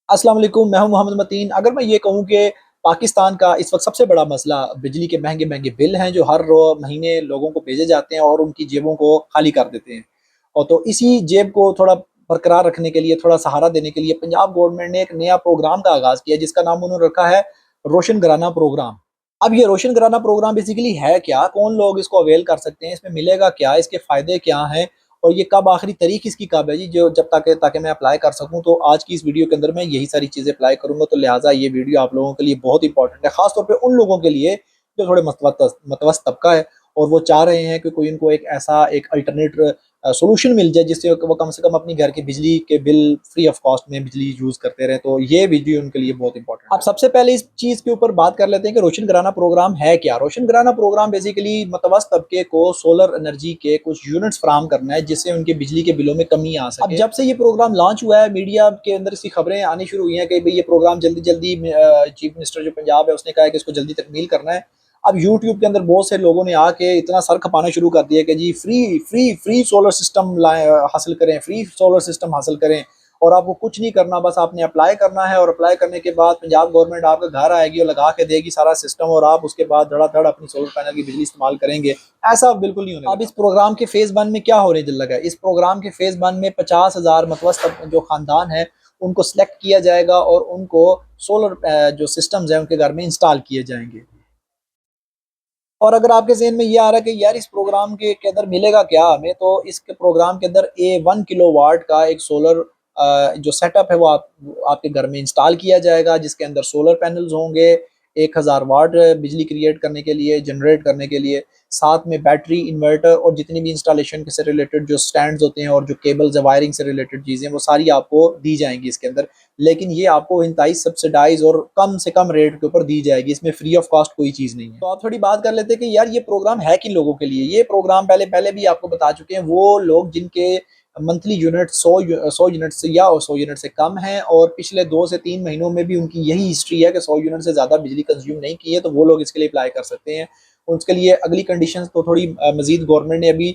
अस्सलाम वालेकुम, मैं हूं मोहम्मद मतीन। अगर मैं ये कहूं कि पाकिस्तान का इस वक्त सबसे बड़ा मसला बिजली के महंगे महंगे बिल हैं जो हर महीने लोगों को भेजे जाते हैं और उनकी जेबों को खाली कर देते हैं। और तो इसी जेब को थोड़ा बरकरार रखने के लिए, थोड़ा सहारा देने के लिए पंजाब गवर्नमेंट ने एक नया प्रोग्राम का आगाज़ किया जिसका नाम उन्होंने रखा है रोशन घराना प्रोग्राम। अब ये रोशन घराना प्रोग्राम बेसिकली है क्या? कौन लोग इसको अवेल कर सकते हैं? इसमें मिलेगा क्या? इसके फ़ायदे क्या हैं? और ये कब आखिरी तारीख इसकी कब है जी, जो जब तक ताकि मैं अप्लाई कर सकूँ। तो आज की इस वीडियो के अंदर मैं यही सारी चीज़ें अप्लाई करूँगा, तो लिहाजा ये वीडियो आप लोगों के लिए बहुत इंपॉर्टेंट है, ख़ास तौर पे उन लोगों के लिए जो थोड़े मतवस्त तबका है और वो चाह रहे हैं कि कोई इनको एक ऐसा एक अल्टरनेट सॉल्यूशन मिल जाए जिससे वो कम से कम अपनी घर के बिजली के बिल फ्री ऑफ कॉस्ट में बिजली यूज़ करते रहें। तो ये वीडियो उनके लिए बहुत इंपॉर्टेंट है। अब सबसे पहले इस चीज़ के ऊपर बात कर लेते हैं कि रोशन घराना प्रोग्राम है क्या? रोशन घराना प्रोग्राम बेसिकली मतवस्त तबके को सोलर एनर्जी के कुछ यूनिट्स फराहम करना है जिससे उनके बिजली के बिलों में कमी आ सके। अब जब से ये प्रोग्राम लॉन्च हुआ है, मीडिया के अंदर इसकी खबरें आनी शुरू हुई हैं कि भाई ये प्रोग्राम जल्दी जल्दी चीफ मिनिस्टर जो पंजाब है उसने कहा है कि इसको जल्दी तकमील करना है। अब यूट्यूब के अंदर बहुत से लोगों ने आके इतना सर खपाना शुरू कर दिया कि जी free free free solar system हासिल करें, फ्री सोलर सिस्टम हासिल करें और आपको कुछ नहीं करना, बस आपने अप्लाई करना है और अप्लाई करने के बाद पंजाब गवर्नमेंट आपके घर आएगी और लगा के देगी सारा सिस्टम और आप उसके बाद धड़ाधड़ अपनी सोलर पैनल की बिजली इस्तेमाल करेंगे। ऐसा बिल्कुल नहीं होने। अब इस प्रोग्राम के फेज 1 में क्या होने लगा है? इस प्रोग्राम के फेज 1 में 50,000 मतवस्त जो खानदान है उनको सिलेक्ट किया जाएगा और उनको सोलर जो सिस्टम्स हैं उनके घर में इंस्टॉल किए जाएंगे। और अगर आपके ज़हन में ये आ रहा है कि यार इस प्रोग्राम के अंदर मिलेगा क्या हमें, तो इस प्रोग्राम के अंदर 1 किलोवाट का एक सोलर जो सेटअप है वो आपके घर में इंस्टॉल किया जाएगा जिसके अंदर सोलर पैनल्स होंगे 1000 वाट बिजली क्रिएट करने के लिए, जनरेट करने के लिए। साथ में बैटरी, इन्वर्टर और जितनी भी इंस्टॉलेशन से रिलेटेड जो स्टैंड्स होते हैं और जो केबल्स है, वायरिंग से रिलेटेड चीज़ें, वो सारी आपको दी जाएंगी इसके अंदर। लेकिन ये आपको इंतहाई सब्सिडाइज और कम से कम रेट के ऊपर दी जाएगी, इसमें फ्री ऑफ कॉस्ट कोई चीज़ नहीं है। तो आप थोड़ी बात कर लेते हैं कि यार ये प्रोग्राम है किन लोगों के लिए। ये प्रोग्राम पहले पहले भी आपको बता चुके हैं, वो लोग जिनके मंथली यूनिट 100 यूनिट से या 100 यूनिट से कम है और पिछले 2 से 3 महीनों में भी उनकी यही हिस्ट्री है कि 100 यूनिट से ज़्यादा बिजली कंज्यूम नहीं की है, तो वो लोग इसके लिए अप्लाई कर सकते हैं। उसके लिए अगली कंडीशन तो थोड़ी मजीद गवर्नमेंट ने अभी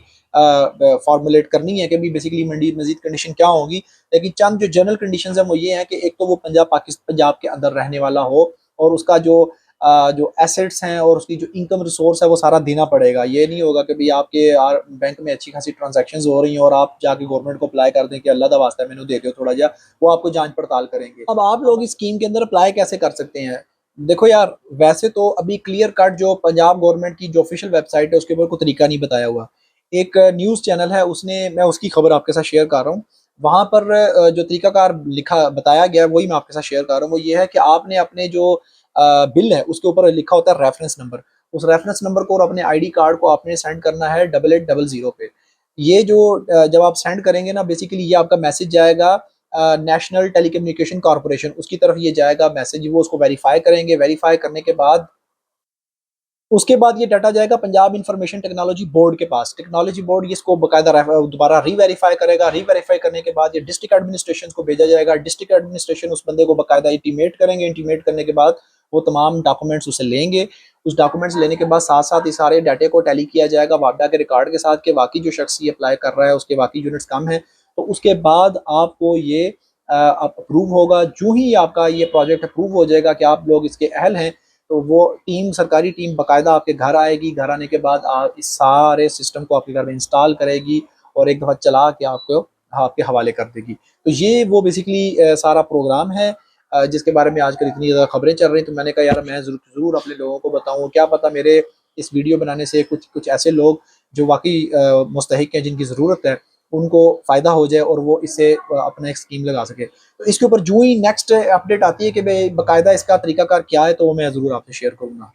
फॉर्मुलेट करनी है कि भी बेसिकली मजीद कंडीशन क्या होगी। लेकिन चंद जो जनरल कंडीशंस हैं वो ये हैं कि एक तो वो पंजाब के अंदर रहने वाला हो और उसका जो एसेट्स हैं और उसकी जो इनकम रिसोर्स है वो सारा देना पड़ेगा। ये नहीं होगा कि भाई आपके बैंक में अच्छी खासी ट्रांजैक्शंस हो रही हैं और आप जाके गवर्नमेंट को अप्लाई कर दें कि अल्लाह दा वास्ता मैंने दे दो थोड़ा जा, वो आपको जांच पड़ताल करेंगे। अब आप लोग इस स्कीम के अंदर अप्लाई कैसे कर सकते हैं? देखो यार, वैसे तो अभी क्लियर कट जो पंजाब गवर्नमेंट की जो ऑफिशियल वेबसाइट है उसके ऊपर कोई तरीका नहीं बताया हुआ। एक न्यूज़ चैनल है, उसने मैं उसकी खबर आपके साथ शेयर कर रहा हूँ। वहाँ पर जो तरीकाकार लिखा बताया गया है वही मैं आपके साथ शेयर कर रहा हूँ। वो ये है कि आपने अपने जो बिल है उसके ऊपर लिखा होता है रेफरेंस नंबर। उस रेफरेंस नंबर को और अपने आईडी कार्ड को आपने सेंड करना है 8800 पे। ये जो जब आप सेंड करेंगे ना, बेसिकली ये आपका मैसेज जाएगा नेशनल टेलीकम्युनिकेशन कॉर्पोरेशन, उसकी तरफ ये जाएगा मैसेज। वो उसको वेरीफाई करेंगे, वेरीफाई करने के बाद उसके बाद ये डाटा जाएगा पंजाब इंफॉर्मेशन टेक्नोलॉजी बोर्ड के पास। टेक्नोलॉजी बोर्ड ये इसको बाकायदा दोबारा री-वेरीफाई करेगा। री-वेरीफाई करने के बाद ये डिस्ट्रिक्ट एडमिनिस्ट्रेशन को भेजा जाएगा। डिस्ट्रिक्ट एडमिनिस्ट्रेशन उस बंदे को बाकायदा इंटीमेट करेंगे। इंटीमेट करने के बाद वो तमाम डॉक्यूमेंट्स उसे लेंगे। उस डॉक्यूमेंट्स लेने के बाद साथ-साथ इस सारे डाटे को टैली किया जाएगा वापडा के रिकॉर्ड के साथ कि वाक़ई जो शख्स ये अप्लाई कर रहा है उसके वाक़ई यूनिट्स कम हैं। तो उसके बाद आपको ये अप्रूव होगा। जूँ ही आपका ये प्रोजेक्ट अप्रूव हो जाएगा कि आप लोग इसके अहल हैं, तो वो टीम, सरकारी टीम बाकायदा आपके घर आएगी। घर आने के बाद आप इस सारे सिस्टम को आपके घर में इंस्टॉल करेगी और एक दफ़ा चला के आपको आपके हवाले कर देगी। तो ये वो बेसिकली सारा प्रोग्राम है जिसके बारे में आजकल इतनी ज़्यादा खबरें चल रही हैं। तो मैंने कहा यार मैं ज़रूर अपने लोगों को बताऊँ, क्या पता मेरे इस वीडियो बनाने से कुछ कुछ ऐसे लोग जो वाक़ई मुस्तहिक हैं, जिनकी ज़रूरत है, उनको फ़ायदा हो जाए और वो इससे अपना एक स्कीम लगा सकें। तो इसके ऊपर जो ही नेक्स्ट अपडेट आती है कि भाई बाकायदा इसका तरीकाकार क्या है, तो वो मैं ज़रूर आपसे शेयर करूँगा।